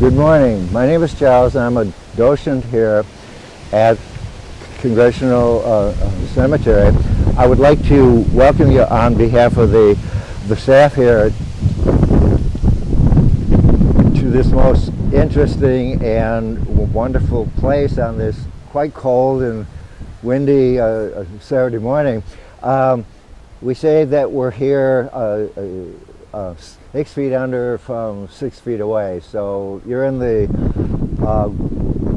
Good morning. My name is Charles, and I'm a docent here at Congressional Cemetery. I would like to welcome you on behalf of the staff here to this most interesting and wonderful place on this quite cold and windy Saturday morning. We say that we're here 6 feet under from 6 feet away, so you're in the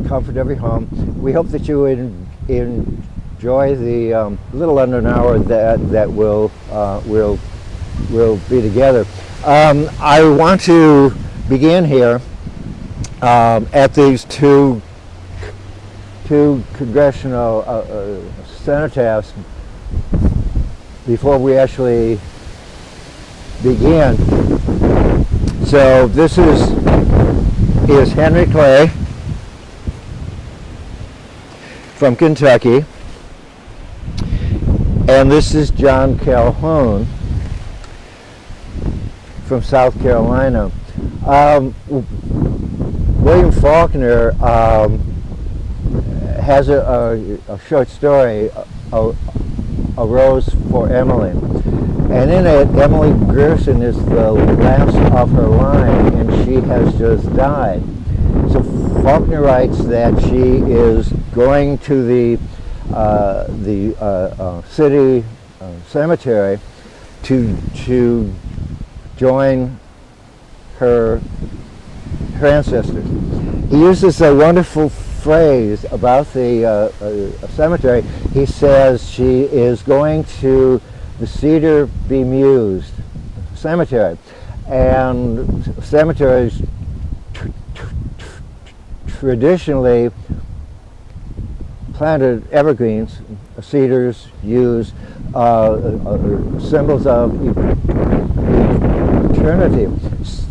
comfort of your home. We hope that you enjoy the little under an hour that we'll be together. I want to begin here at these two congressional cenotaphs before we actually begin. So this is Henry Clay from Kentucky, and this is John Calhoun from South Carolina. William Faulkner has a short story, A Rose for Emily. And in it, Emily Grierson is the last of her line, and she has just died. So Faulkner writes that she is going to the city cemetery to join her ancestors. He uses a wonderful phrase about the cemetery. He says she is going to the Cedar Bemused Cemetery, and cemeteries traditionally planted evergreens. Cedars use symbols of eternity.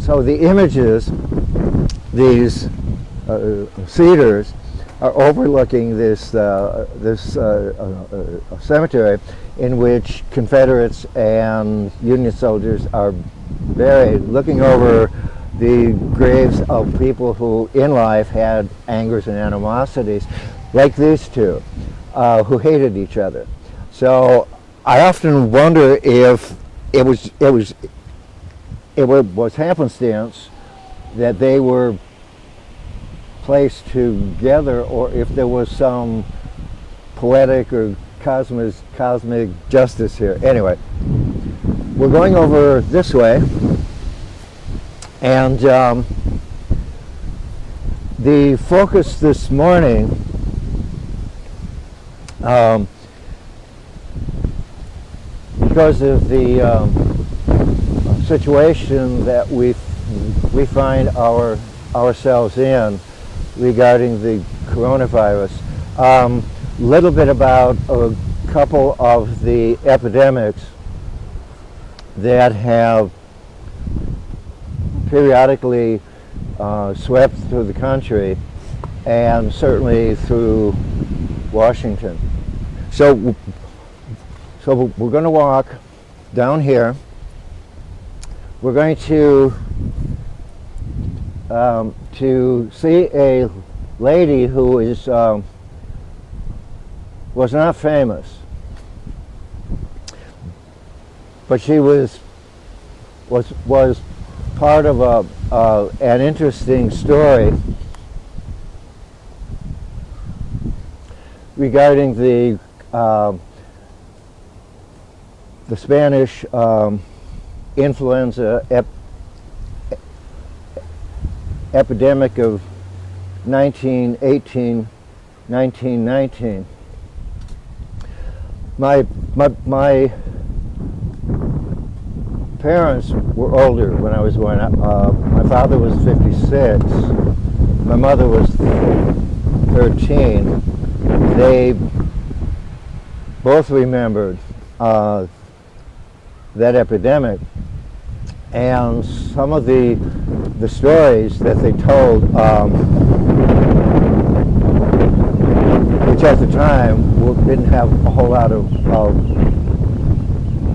So the images, these cedars, are overlooking this cemetery in which Confederates and Union soldiers are buried, looking over the graves of people who in life had angers and animosities, like these two, who hated each other. So I often wonder if it was happenstance that they were placed together, or if there was some poetic or cosmic justice here. Anyway, we're going over this way, and the focus this morning because of the situation that we find ourselves in regarding the coronavirus. Little bit about a couple of the epidemics that have periodically swept through the country, and certainly through Washington. So we're going to walk down here. We're going to see a lady who is was not famous, but she was part of an interesting story regarding the Spanish influenza epidemic of 1918-1919. My parents were older when I was born. My father was 56. My mother was 13. They both remembered that epidemic, and some of the stories that they told, which at the time didn't have a whole lot of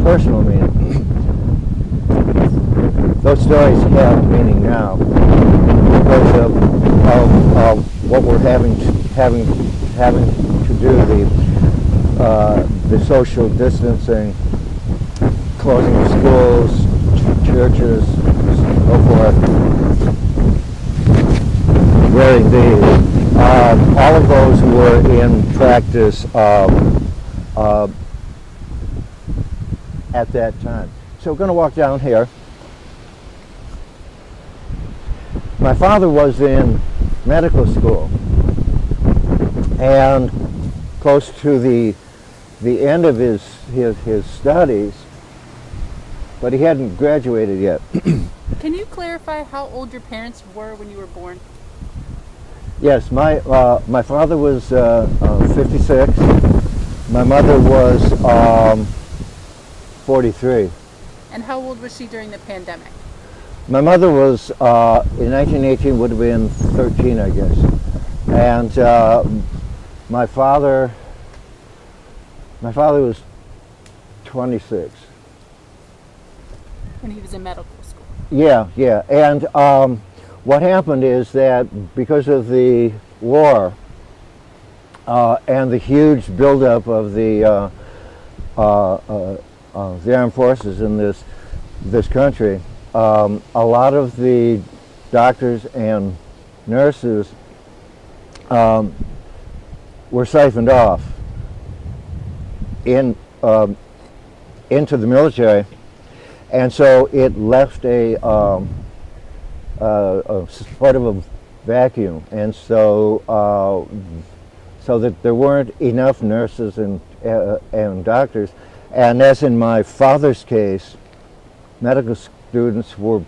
personal meaning. Those stories have meaning now because of what we're having to do, the social distancing, closing of schools, churches, so forth, wearing these, all of those were in practice at that time. So we're going to walk down here. My father was in medical school, and close to the end of his studies, but he hadn't graduated yet. Can you clarify how old your parents were when you were born? Yes, my father was 56. My mother was 43. And how old was she during the pandemic? My mother was, in 1918, would have been 13, I guess. And my father was 26. When he was in medical school. Yeah. And what happened is that because of the war and the huge buildup of the armed forces in this country, a lot of the doctors and nurses were siphoned off into the military, and so it left a sort of a vacuum, and so that there weren't enough nurses and doctors, and as in my father's case, medical students were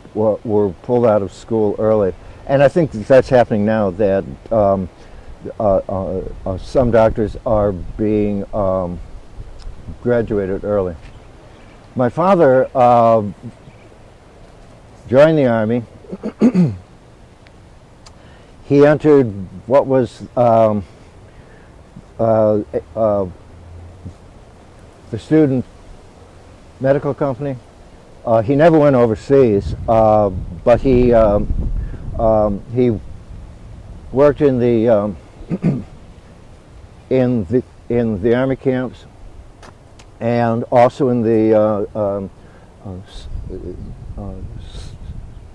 pulled out of school early, and I think that's happening now. That some doctors are being graduated early. My father joined the Army. He entered what was the student medical company. He never went overseas, but he worked in the in the Army camps, and also in the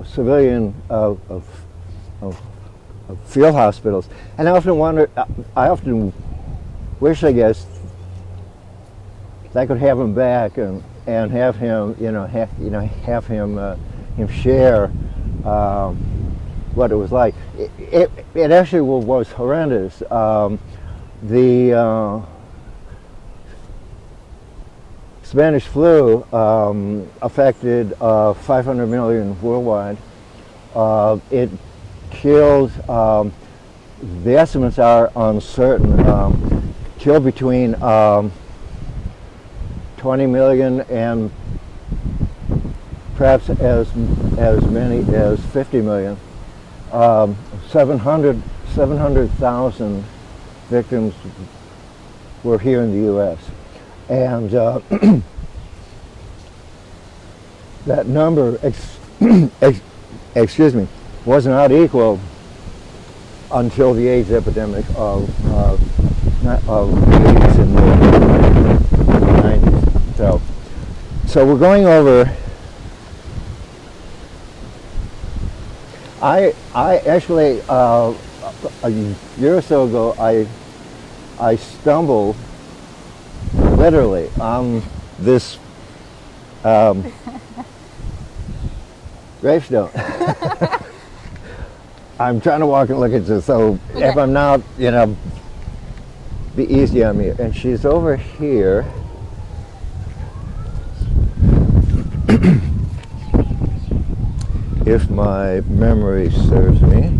civilian field hospitals. And I often wish, I guess, I could have him back and have him, have him share what it was like. It actually was horrendous. The Spanish flu affected 500 million worldwide. It killed, the estimates are uncertain, killed between 20 million and perhaps as many as 50 million. 700,000 victims were here in the U.S. And that number, excuse me, was not equal until the AIDS epidemic of AIDS in the 90s. So we're going over. I actually a year or so ago I stumbled literally on this gravestone. I'm trying to walk and look at this, so if I'm not, be easy on me. And she's over here. If my memory serves me.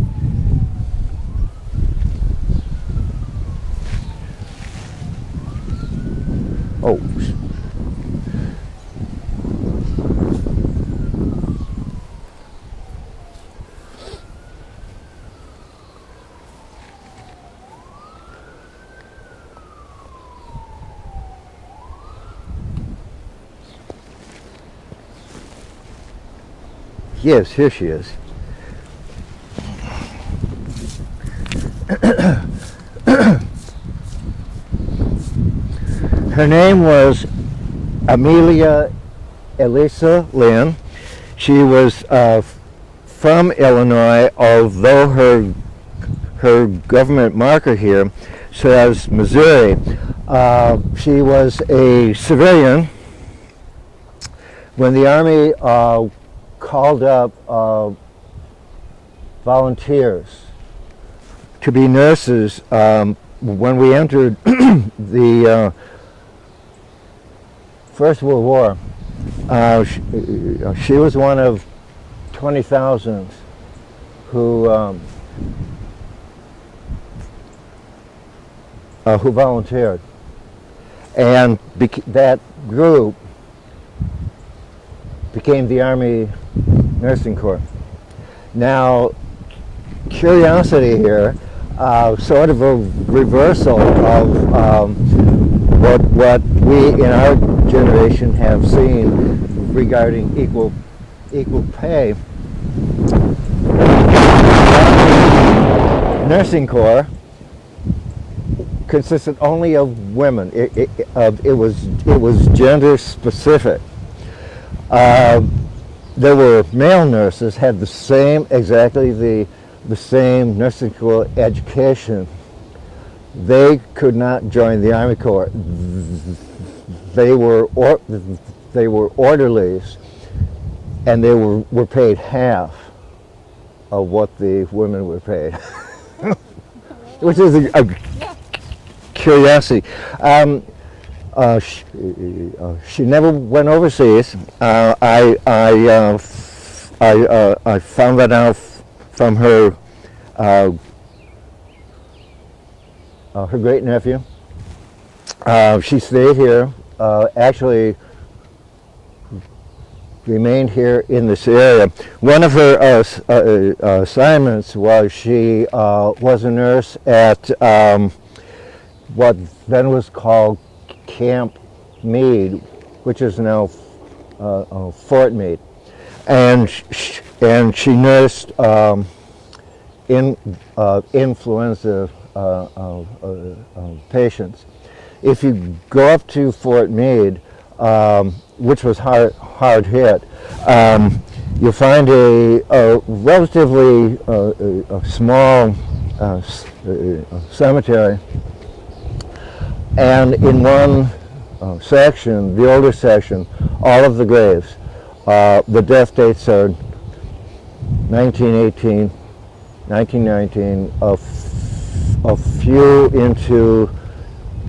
Oh. Yes, here she is. Her name was Amelia Elisa Lynn. She was from Illinois, although her government marker here says Missouri. She was a civilian when the Army called up volunteers to be nurses. When we entered the First World War, she was one of 20,000 who volunteered, and that group became the Army Nursing Corps. Now, curiosity here, sort of a reversal of what we in our generation have seen regarding equal pay. Nursing Corps consisted only of women. It was gender specific. There were male nurses, had exactly the same nursing school education. They could not join the Army Corps. They were orderlies, and they were paid half of what the women were paid, which is a curiosity. She never went overseas. I found that out from her great nephew. She stayed here. Actually, remained here in this area. One of her assignments was she was a nurse at what then was called Camp Meade, which is now Fort Meade, and she nursed influenza patients. If you go up to Fort Meade, which was hard hit, you'll find a relatively small cemetery, and in one section, the older section, all of the graves, the death dates are 1918, 1919, a few into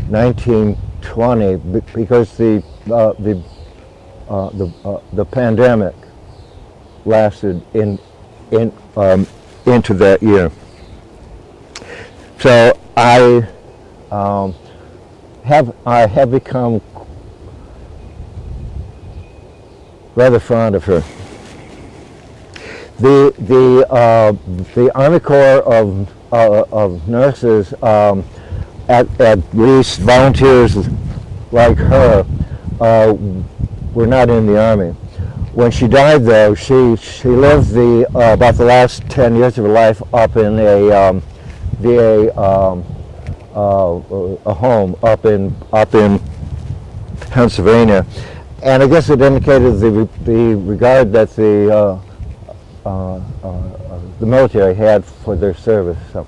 1920, because the pandemic lasted into that year. So I have become rather fond of her. The Army Corps of Nurses, at least volunteers like her, were not in the Army. When she died, though, she lived about the last 10 years of her life up in a VA a home up in Pennsylvania, and I guess it indicated the regard that the military had for their service. So.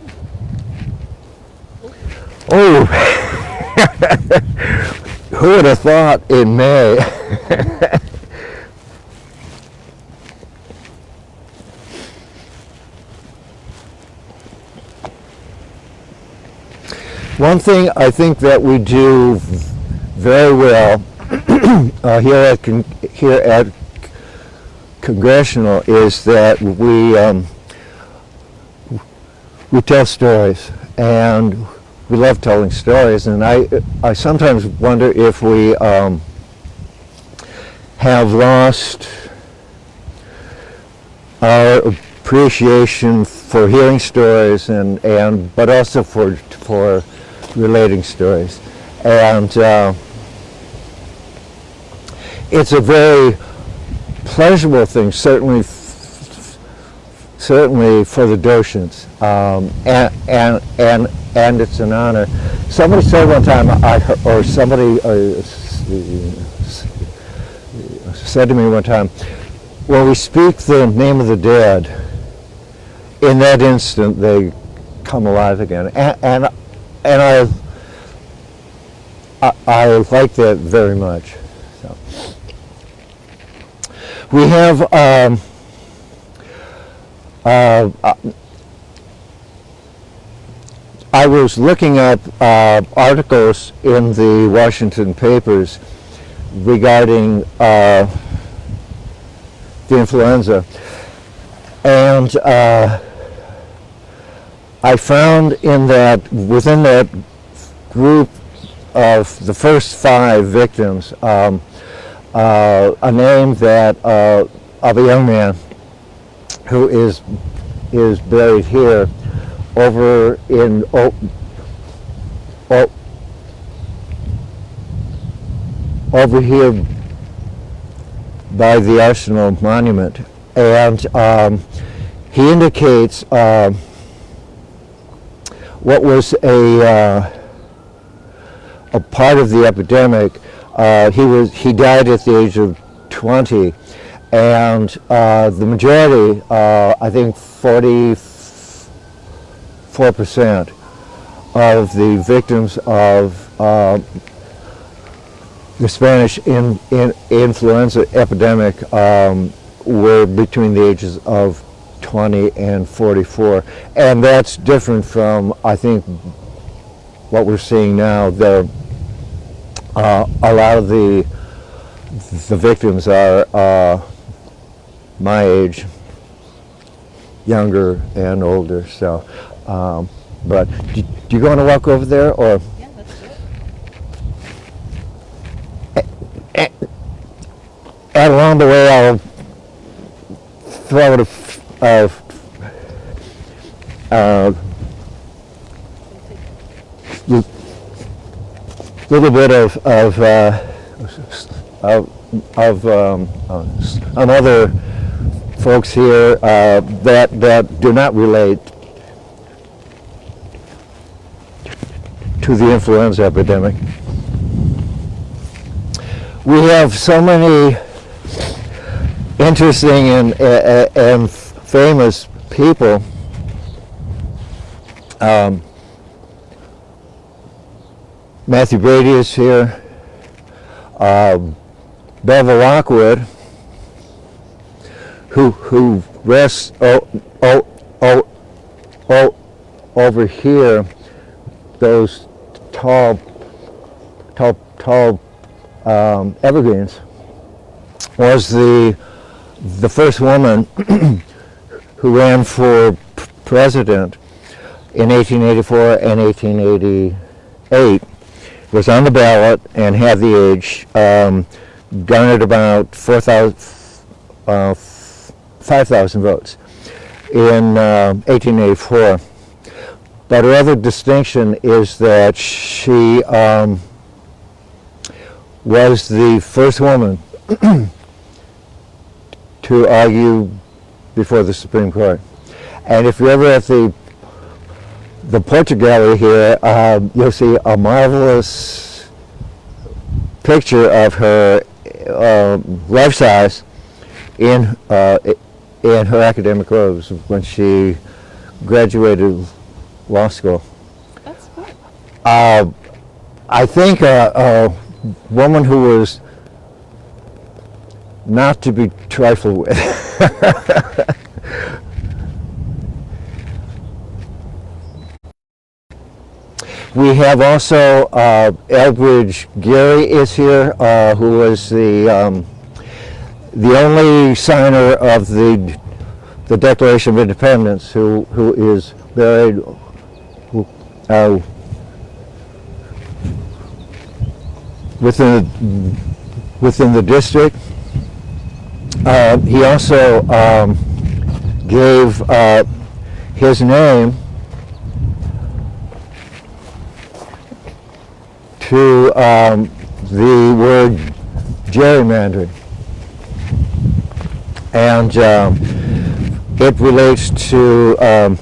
Oh, who would have thought in May? One thing I think that we do very well here at Congressional is that we tell stories, and we love telling stories. And I sometimes wonder if we have lost our appreciation for hearing stories but also for relating stories. And it's a very pleasurable thing, certainly certainly for the docents, and it's an honor. Somebody said one time, somebody said to me one time, when we speak the name of the dead, in that instant they come alive again, and I like that very much. So. We have I was looking up articles in the Washington papers regarding the influenza, and I found within that group of the first 5 victims, a name that of a young man who is buried here, over in over here by the Arsenal Monument, and he indicates what was a part of the epidemic. He died at the age of 20, and the majority, I think 44% of the victims of the Spanish influenza epidemic were between the ages of 20 and 44, and that's different from, I think, what we're seeing now. A lot of the victims are my age, younger and older. So, but do you want to walk over there, or? Yeah, let's do it. And along the way, I'll throw a little bit of other folks here that do not relate to the influenza epidemic. We have so many interesting and famous people. Matthew Brady is here. Belva Lockwood, who rests over here. Those tall evergreens, was the first woman who ran for president in 1884 and 1888. Was on the ballot and had the age, garnered about 5,000 votes in 1884. But her other distinction is that she was the first woman to argue before the Supreme Court. And if you're ever at the portrait gallery here, you'll see a marvelous picture of her life size in her academic robes when she graduated law school. That's cool. I think a woman who was not to be trifled with. We have also Elbridge Gerry is here, who was the only signer of the Declaration of Independence, who is buried within the district. He also gave his name to the word gerrymandering. And it relates to a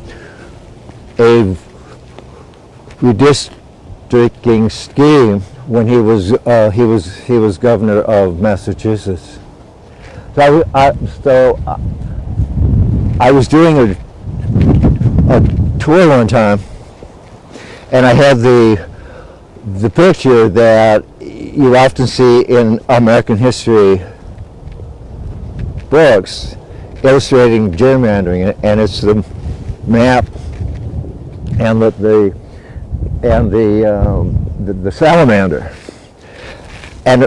redistricting scheme when he was governor of Massachusetts. So I was doing a tour one time, and I had the picture that you often see in American history books illustrating gerrymandering, and it's the map and the salamander. And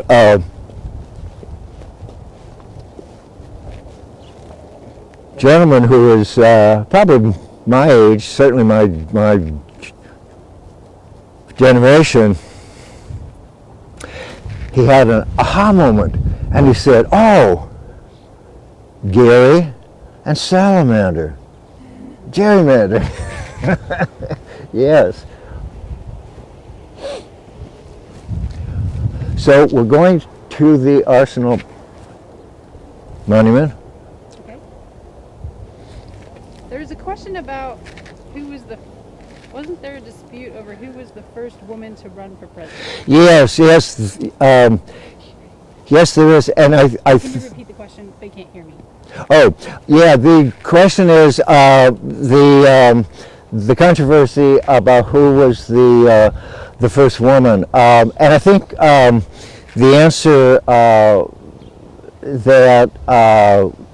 gentleman who is probably my age, certainly my generation, he had an aha moment, and he said, "Oh, Gary and salamander, gerrymander." Yes. So we're going to the Arsenal Monument. Okay. There's a question about wasn't there a dispute over who was the first woman to run for president? Yes, yes, yes, there is, and Can you repeat the question? They can't hear me. Oh, yeah. The question is the controversy about who was the first woman, and I think the answer that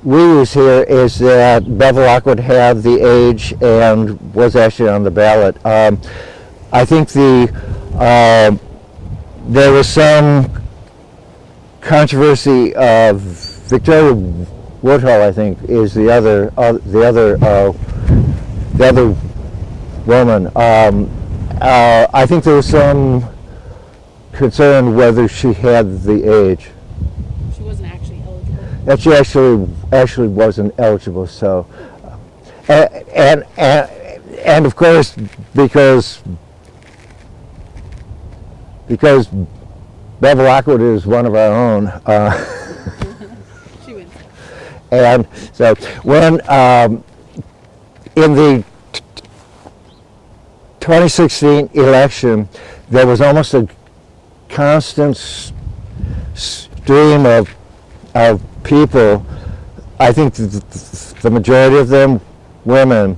we use here is that Bevel Lockwood had the age and was actually on the ballot. I think there was some controversy of Victoria Woodhull, I think, is the other woman. I think there was some concern whether she had the age. She wasn't actually eligible. That she actually wasn't eligible. So, and of course, because Bevel Lockwood is one of our own. She wins. And so when in the 2016 election, there was almost a constant stream of people, I think the majority of them women,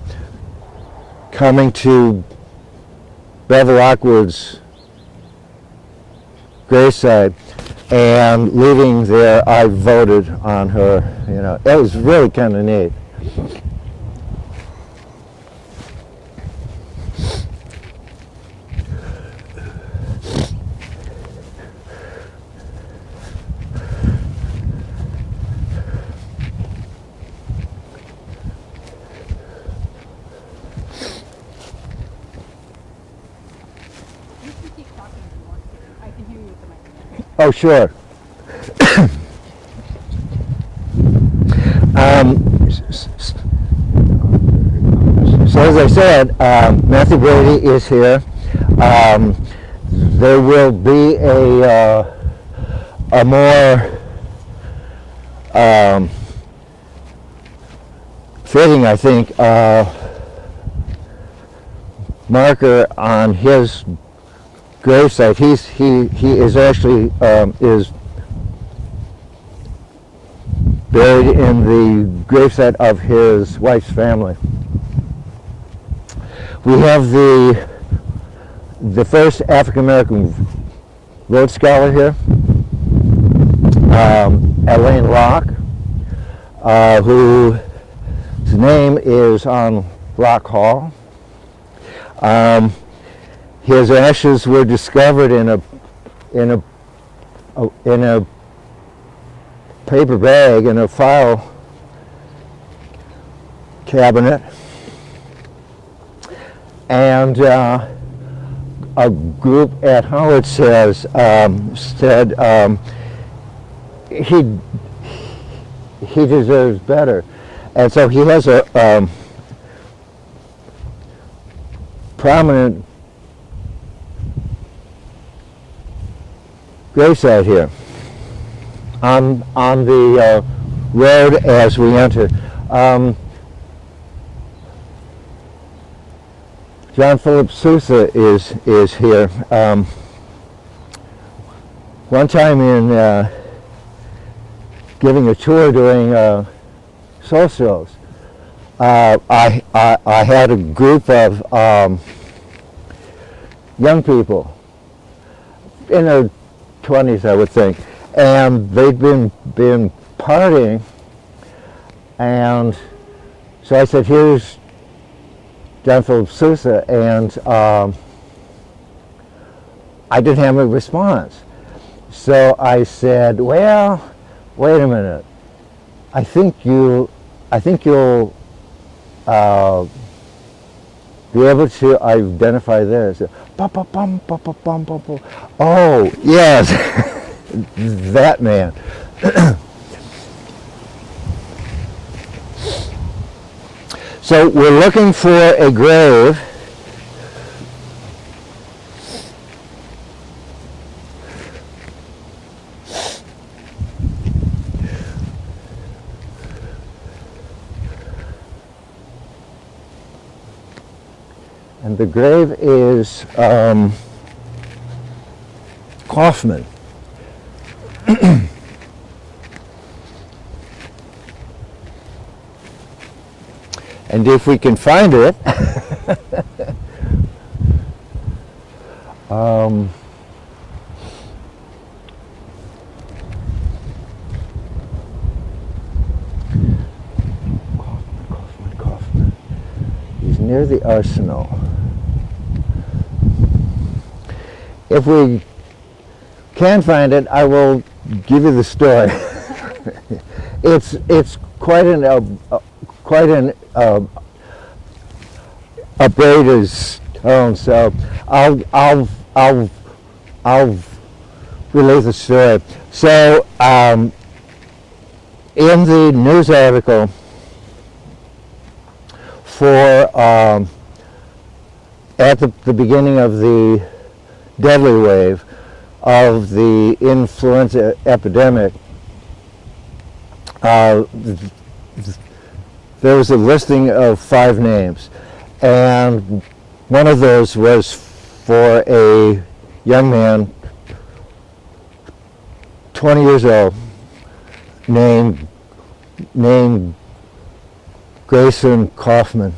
coming to Bevel Lockwood's graveside and leaving there, "I voted on her." You know, it was really kind of neat. You can keep talking if you want to. I can hear you with the microphone. Oh, sure. So as I said, Matthew Brady is here. There will be a more fitting, I think, marker on his gravesite. He is actually is buried in the gravesite of his wife's family. We have the first African American Rhodes Scholar here, Elaine Locke, whose name is on Rock Hall. His ashes were discovered in a paper bag in a file cabinet, and a group at Howard said he deserves better, and so he has a prominent gravesite here on the road as we enter. John Philip Sousa is here. One time in giving a tour during soul shows, I had a group of young people in their 20s, I would think, and they'd been partying, and so I said, "Here's John Philip Sousa," and I didn't have a response. So I said, "Well, wait a minute. I think you'll be able to identify this." Oh, yes, that man. So we're looking for a grave. And the grave is Kaufman. And if we can find it, Kaufman. He's near the arsenal. If we can find it, I will give you the story. It's quite an upbraided stone, so I'll relate the story. So in the news article for at the beginning of the deadly wave of the influenza epidemic, there was a listing of 5 names, and one of those was for a young man, 20 years old, named Grayson Kaufman,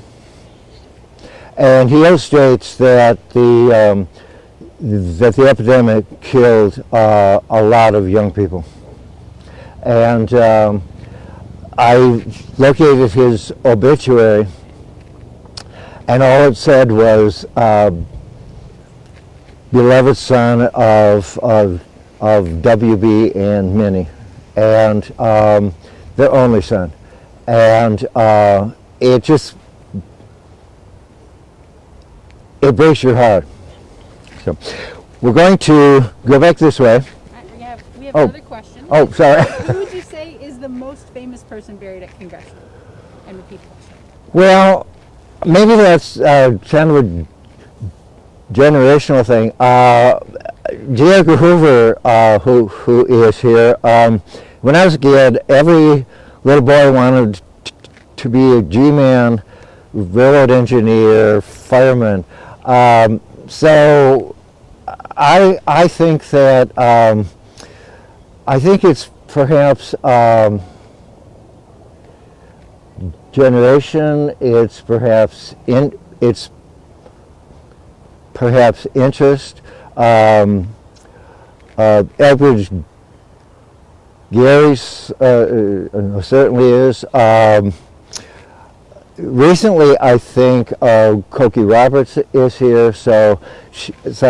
and he illustrates that the epidemic killed a lot of young people. And I located his obituary, and all it said was beloved son of WB and Minnie, and their only son. And it breaks your heart. So we're going to go back this way. We have another question. Oh, sorry. Who would you say is the most famous person buried at Congressional? And repeat the question. Well, maybe that's kind of a generational thing. J. Edgar Hoover, who is here, when I was a kid, every little boy wanted to be a G-man, railroad engineer, fireman. So I think that I think it's perhaps generation. It's perhaps interest. Edward Gary's certainly is. Recently, I think Cokie Roberts is here, so it's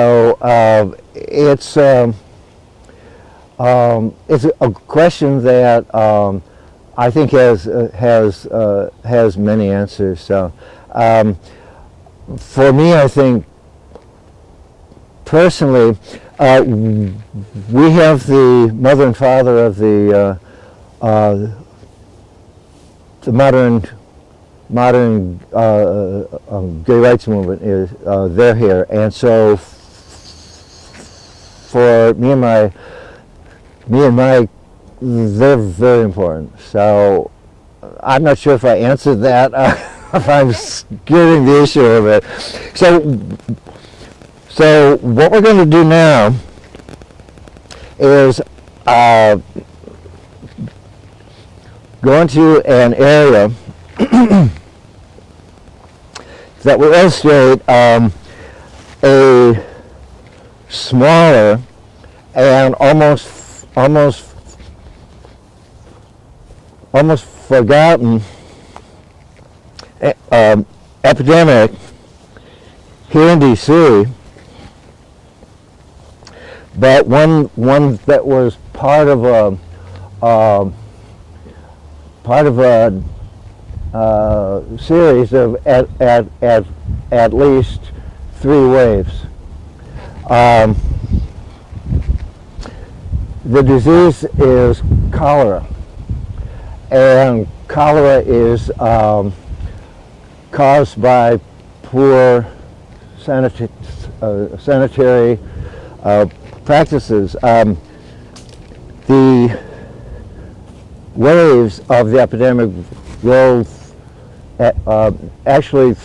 a question that I think has many answers. So for me, I think personally, we have the mother and father of the modern gay rights movement. They're here, and so for me and Mike, they're very important. So I'm not sure if I answered that if I'm getting the issue of it. So what we're going to do now is go into an area that will illustrate a smaller and almost forgotten epidemic here in DC, but one that was part of a series of at least 3 waves. The disease is cholera, and cholera is caused by poor sanitary practices. The waves of the epidemic rolled actually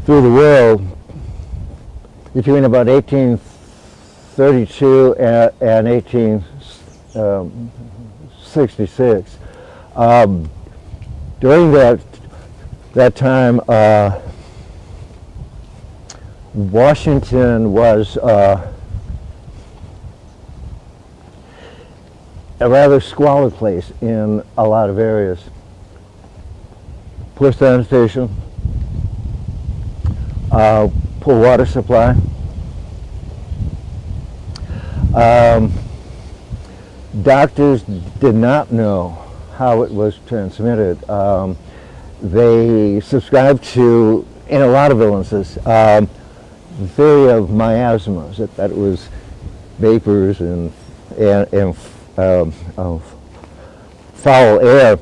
through the world between about 1832 and 1866. During that time, Washington was a rather squalid place in a lot of areas. Poor sanitation, poor water supply. Doctors did not know how it was transmitted. They subscribed to, in a lot of illnesses, the theory of miasmas, that it was vapors and foul air.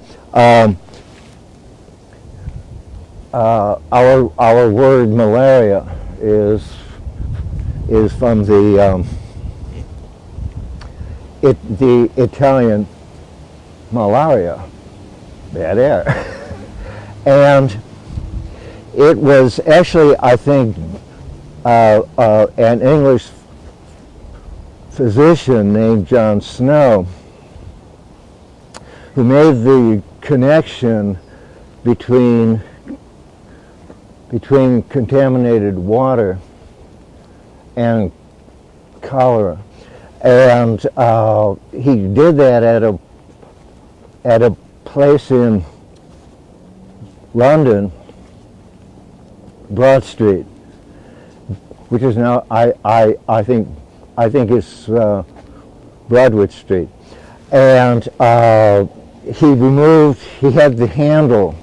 Our word malaria is from the Italian malaria, bad air. And it was actually, I think, an English physician named John Snow who made the connection between contaminated water and cholera. And he did that at a place in London, Broad Street, which is now I think it's Broadwood Street. And he had the handle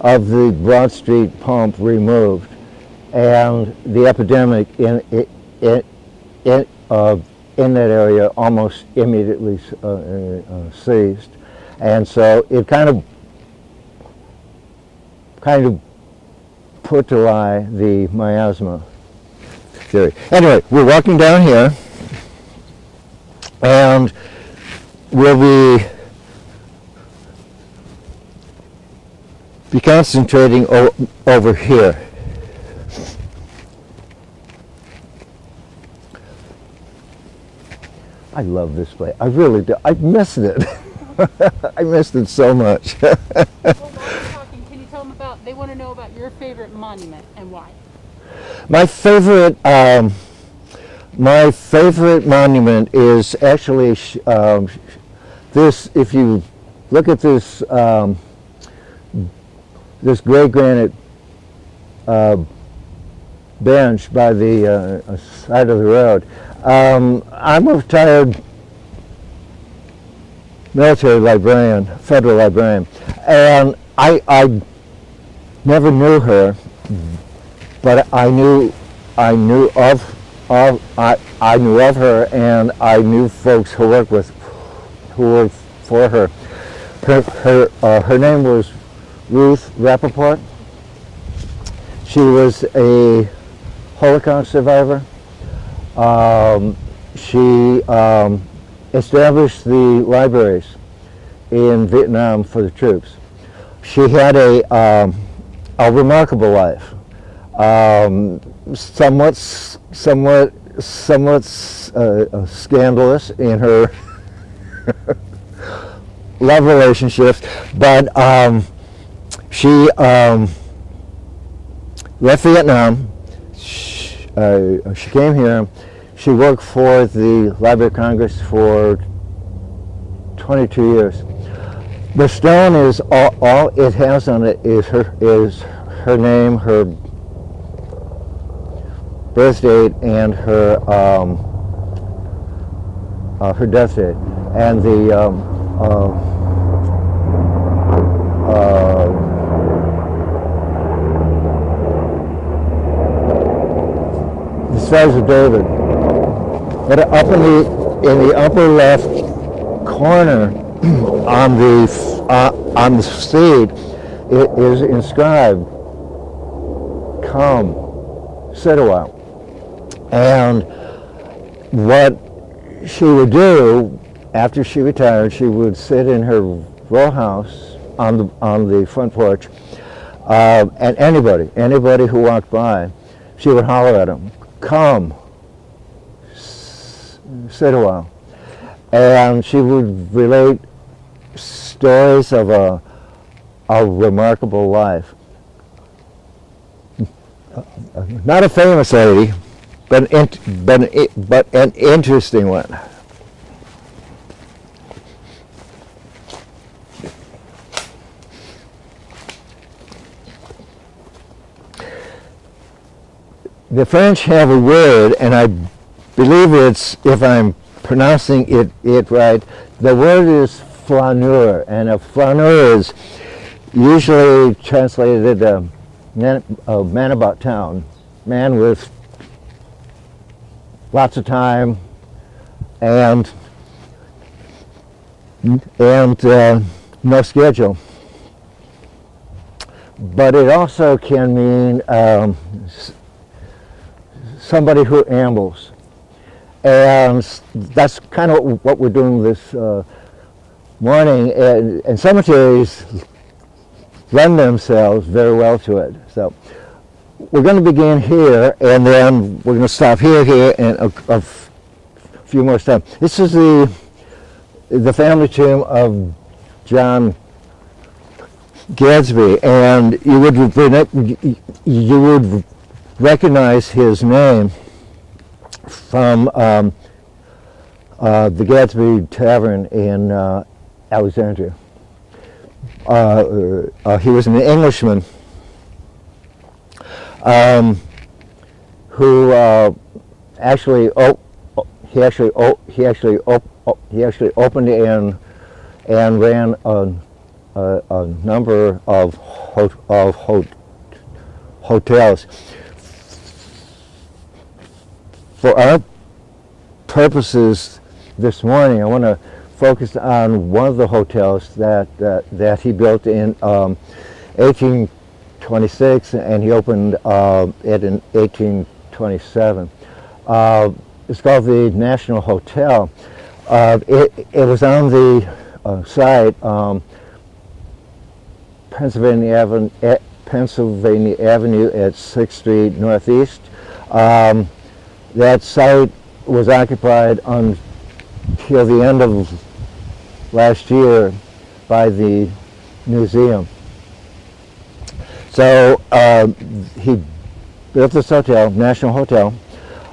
of the Broad Street pump removed, and the epidemic in that area almost immediately ceased. And so it kind of put to lie the miasma theory. Anyway, we're walking down here, and we'll be concentrating over here. I love this place. I really do. I missed it. I missed it so much. Well, while we're talking, can you tell them about, they want to know about your favorite monument and why? My favorite monument is actually this. If you look at this this gray granite bench by the side of the road. I'm a retired military librarian, federal librarian, and I never knew her, but I knew of her, and I knew folks who worked for her. Her name was Ruth Rappaport. She was a Holocaust survivor. She established the libraries in Vietnam for the troops. she had a remarkable life. Somewhat scandalous in her love relationships, but she left Vietnam. She came here. She worked for the Library of Congress for 22 years. The stone is all it has on it is her name, her birth date, and her death date, and the Stars of David. But up in the upper left corner on the seat, it is inscribed, "Come, sit a while." And what she would do after she retired, she would sit in her row house on the front porch, and anybody who walked by, she would holler at them, "Come, sit a while." And she would relate stories of a remarkable life. Not a famous lady, but an interesting one. The French have a word, and I believe it's, if I'm pronouncing it right, the word is flaneur, and a flaneur is usually translated man about town, man with lots of time and no schedule. But it also can mean somebody who ambles. And that's kind of what we're doing this morning, and cemeteries lend themselves very well to it. So we're going to begin here, and then we're going to stop here, and a few more steps. This is the family tomb of John Gadsby, and you would recognize his name from the Gadsby Tavern in Alexandria. He was an Englishman who actually opened and ran a number of hotels. For our purposes this morning, I want to focus on one of the hotels that he built in 1826, and he opened it in 1827. It's called the National Hotel. It was on the site Pennsylvania Avenue at 6th Street Northeast. That site was occupied until the end of last year by the museum. So he built this hotel, National Hotel,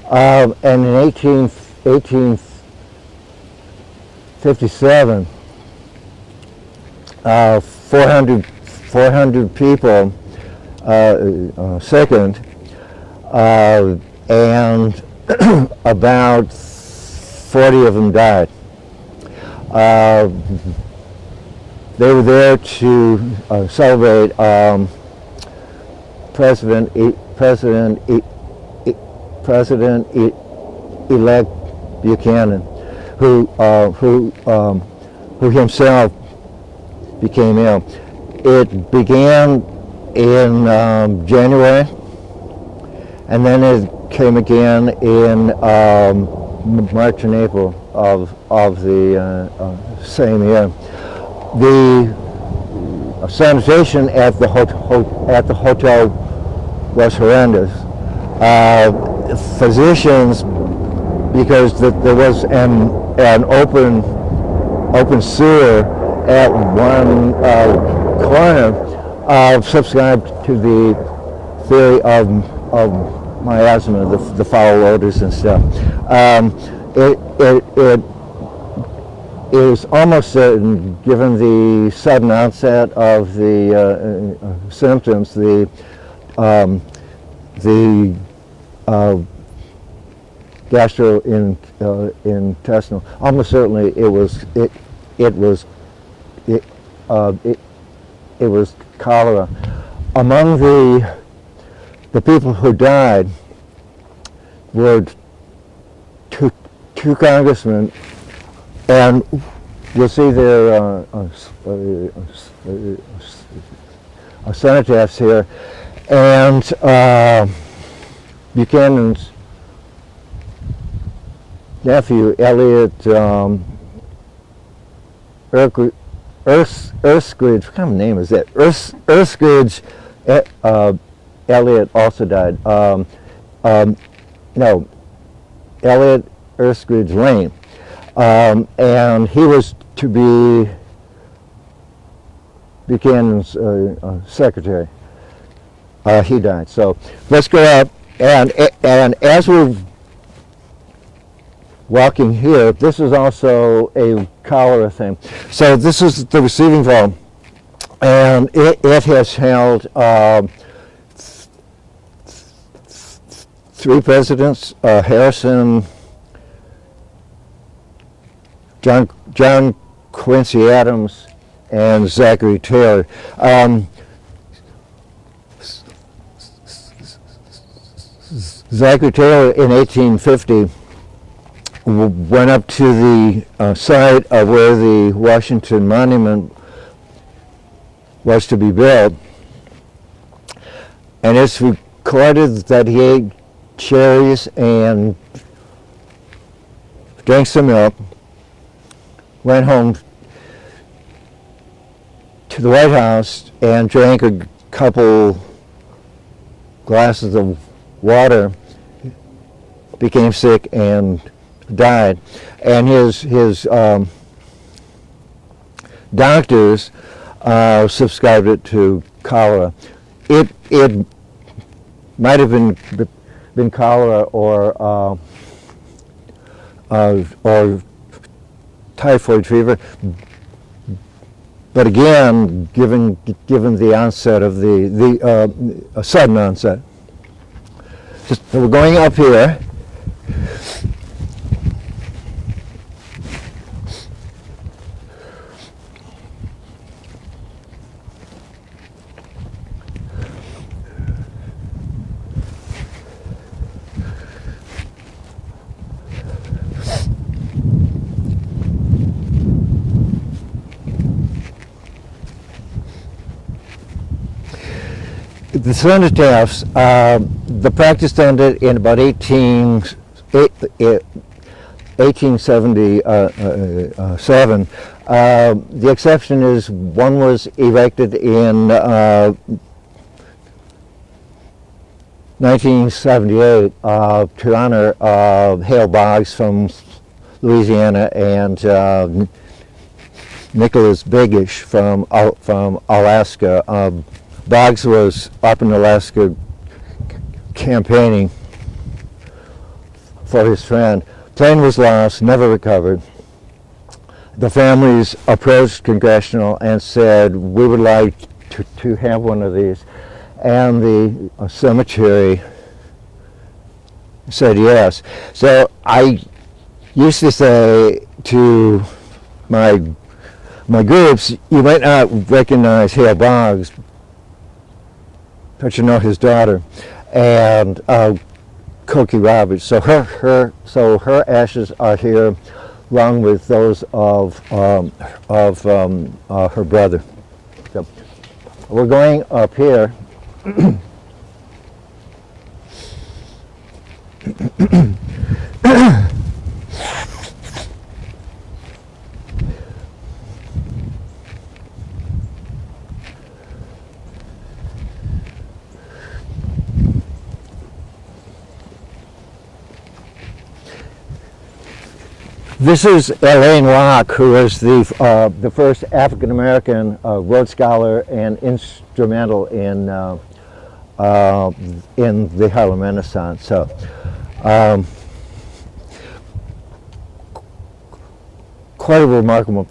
and in 1857, 400 people sickened, and about 40 of them died. They were there to celebrate President-elect Buchanan, who himself became ill. It began in January, and then it came again in March and April of the same year. The sanitation at the hotel was horrendous. Physicians, because there was an open sewer at one corner, subscribed to the theory of miasma, the foul odors and stuff. It is almost certain, given the sudden onset of the symptoms, the gastrointestinal, almost certainly it was cholera. Among the people who died were two congressmen, and you'll see their cenotaphs here, and Buchanan's nephew, Elliot Erskridge, what kind of name is that? Erskridge Elliot also died. No, Elliot Erskridge Lane. And he was to be Buchanan's secretary. He died. So let's go up, and as we're walking here, this is also a cholera thing. So this is the receiving vault, and it has held three presidents: Harrison, John Quincy Adams, and Zachary Taylor. Zachary Taylor in 1850 went up to the site of where the Washington Monument was to be built, and it's recorded that he ate cherries and drank some milk, went home to the White House and drank a couple glasses of water, became sick and died. And his doctors subscribed it to cholera. It might have been cholera or typhoid fever, but again, given the onset of the sudden onset. So we're going up here. The cenotaphs, the practice ended in about 1877. The exception is one was erected in 1978 to honor Hale Boggs from Louisiana and Nicholas Bigish from Alaska. Boggs was up in Alaska campaigning for his friend. Plane was lost, never recovered. The families approached Congressional and said, we would like to have one of these. And the cemetery said yes. So I used to say to my groups, you might not recognize Hale Boggs, but you know his daughter, and Cokie Roberts. So her ashes are here, along with those of her brother. So we're going up here. This is Elaine Locke, who is the first African American Rhodes Scholar and instrumental in the Harlem Renaissance. So, quite a remarkable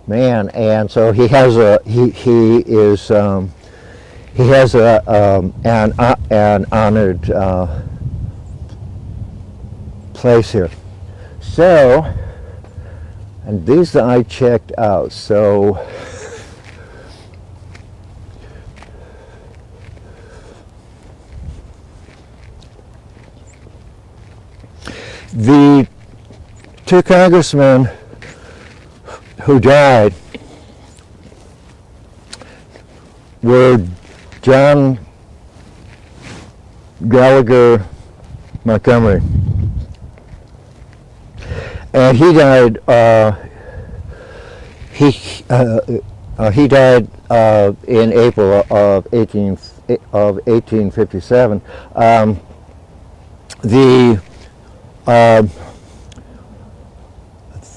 man, and so he has an honored place here. So, and these I checked out. So, the two congressmen who died were John Gallagher Montgomery, and he died. He died in April of 1857.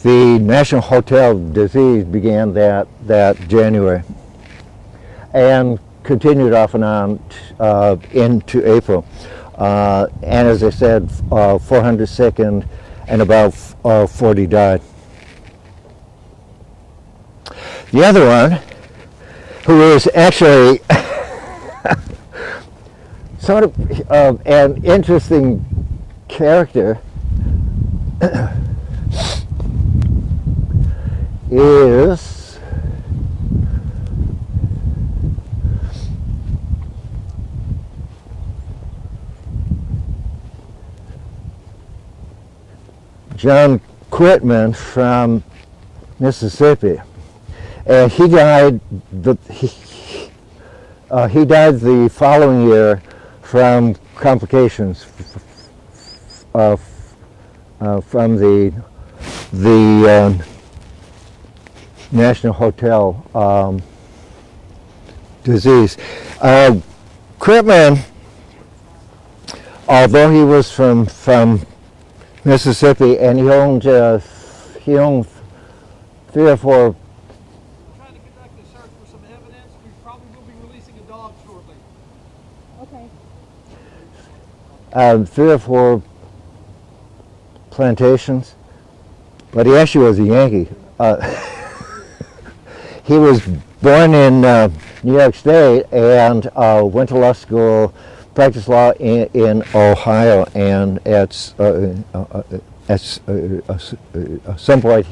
The National Hotel disease began that January and continued off and on into April. And as I said, 400 sick and about 40 died. The other one, who is actually sort of an interesting character, is John Quitman from Mississippi, and he died the following year from complications from the National Hotel disease. Quitman, although he was from Mississippi, and he owned 3 or 4. Trying to conduct a search for some evidence. We probably will be releasing a dog shortly. Okay. 3 or 4 plantations, but he actually was a Yankee. He was born in New York State and went to law school, practiced law in Ohio, and at some point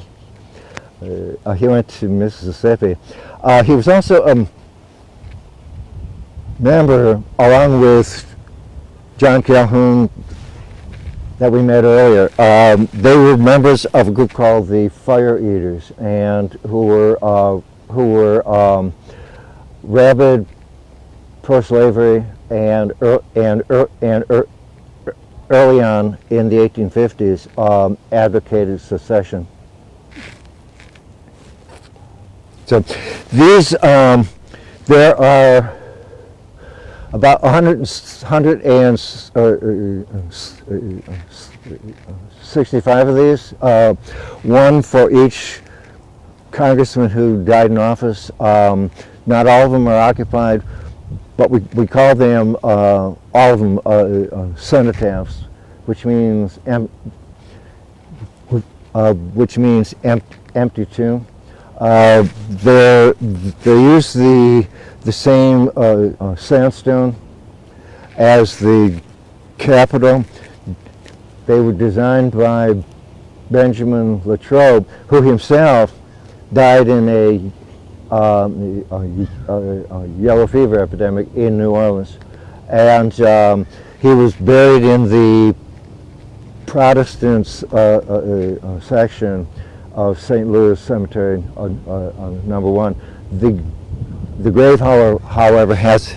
he went to Mississippi. He was also a member, along with John Calhoun, that we met earlier. They were members of a group called the Fire Eaters, and who were rabid pro-slavery, and early on in the 1850s advocated secession. So these, there are about 165 of these, one for each congressman who died in office. Not all of them are occupied, but we call them, all of them, cenotaphs, which means empty tomb. They use the same sandstone as the Capitol. They were designed by Benjamin Latrobe, who himself died in a yellow fever epidemic in New Orleans, and he was buried in the Protestant section of St. Louis Cemetery on number 1. The grave, however, has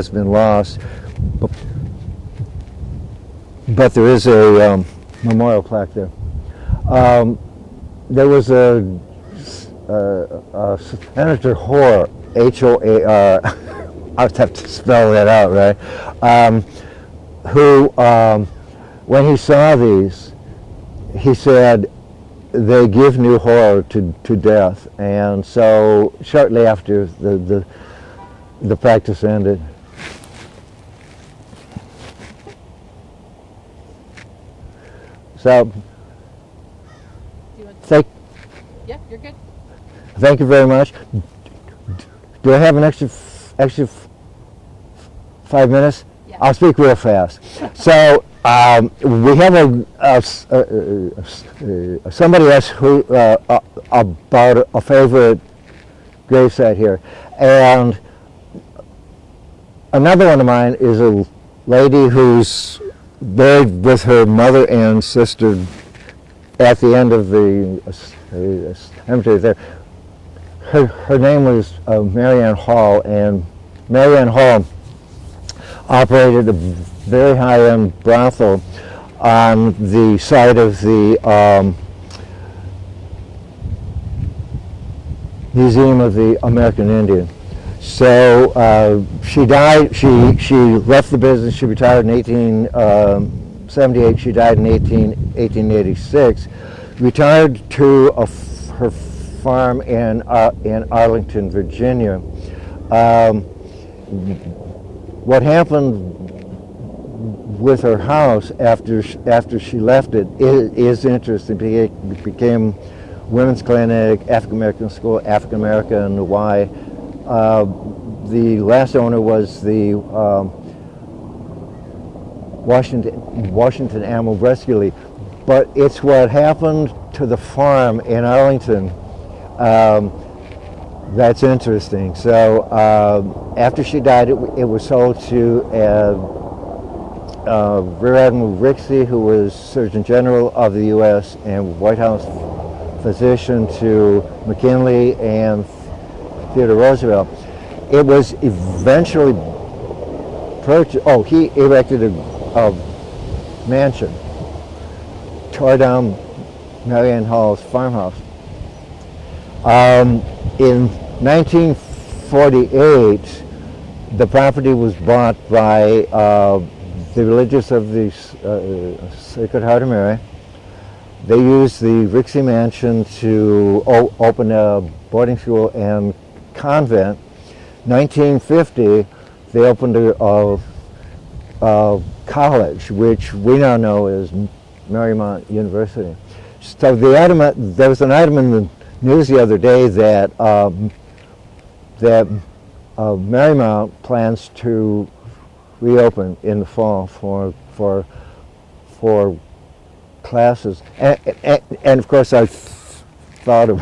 been lost, but there is a memorial plaque there. There was a Senator Hoar, H-O-A-R, I would have to spell that out, right? Who when he saw these, he said, they give new horror to death. And so shortly after the practice ended. So, Yeah, you're good. thank you very much. Do I have an extra 5 minutes? Yeah. I'll speak real fast. So we have somebody asked about a favorite gravesite here, and another one of mine is a lady who's buried with her mother and sister at the end of the cemetery there. Her name was Marianne Hall, and Marianne Hall operated a very high-end brothel on the site of the Museum of the American Indian. So she died. She left the business. She retired in 1878. She died in 1886. Retired to her farm in Arlington, Virginia. What happened with her house after she left it is interesting. It became women's clinic, African American school, African American Y. The last owner was the Washington Animal Rescue League, but it's what happened to the farm in Arlington that's interesting. So after she died, it was sold to Rear Admiral Rixey, who was Surgeon General of the U.S. and White House physician, to McKinley and Theodore Roosevelt. It was eventually purchased. Oh, he erected a mansion, tore down Marianne Hall's farmhouse. In 1948, the property was bought by the religious of the Sacred Heart of Mary. They used the Rixey Mansion to open a boarding school and convent. 1950, they opened a college, which we now know as Marymount University. So there was an item in the news the other day that Marymount plans to reopen in the fall for classes, and of course I thought of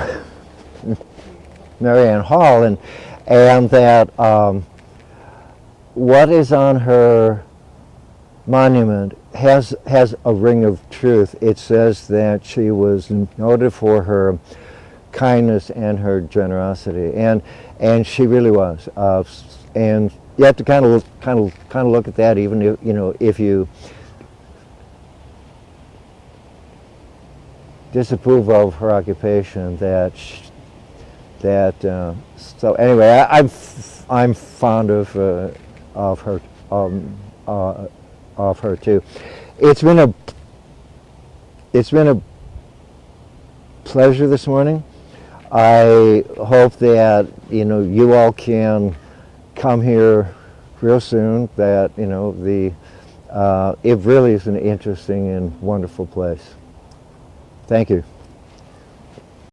Marianne Hall and that what is on her monument has a ring of truth. It says that she was noted for her kindness and her generosity, and she really was. And you have to kind of look at that, even if if you disapprove of her occupation. So anyway, I'm fond of her too. It's been a pleasure this morning. I hope that you all can come here real soon. That it really is an interesting and wonderful place. Thank you.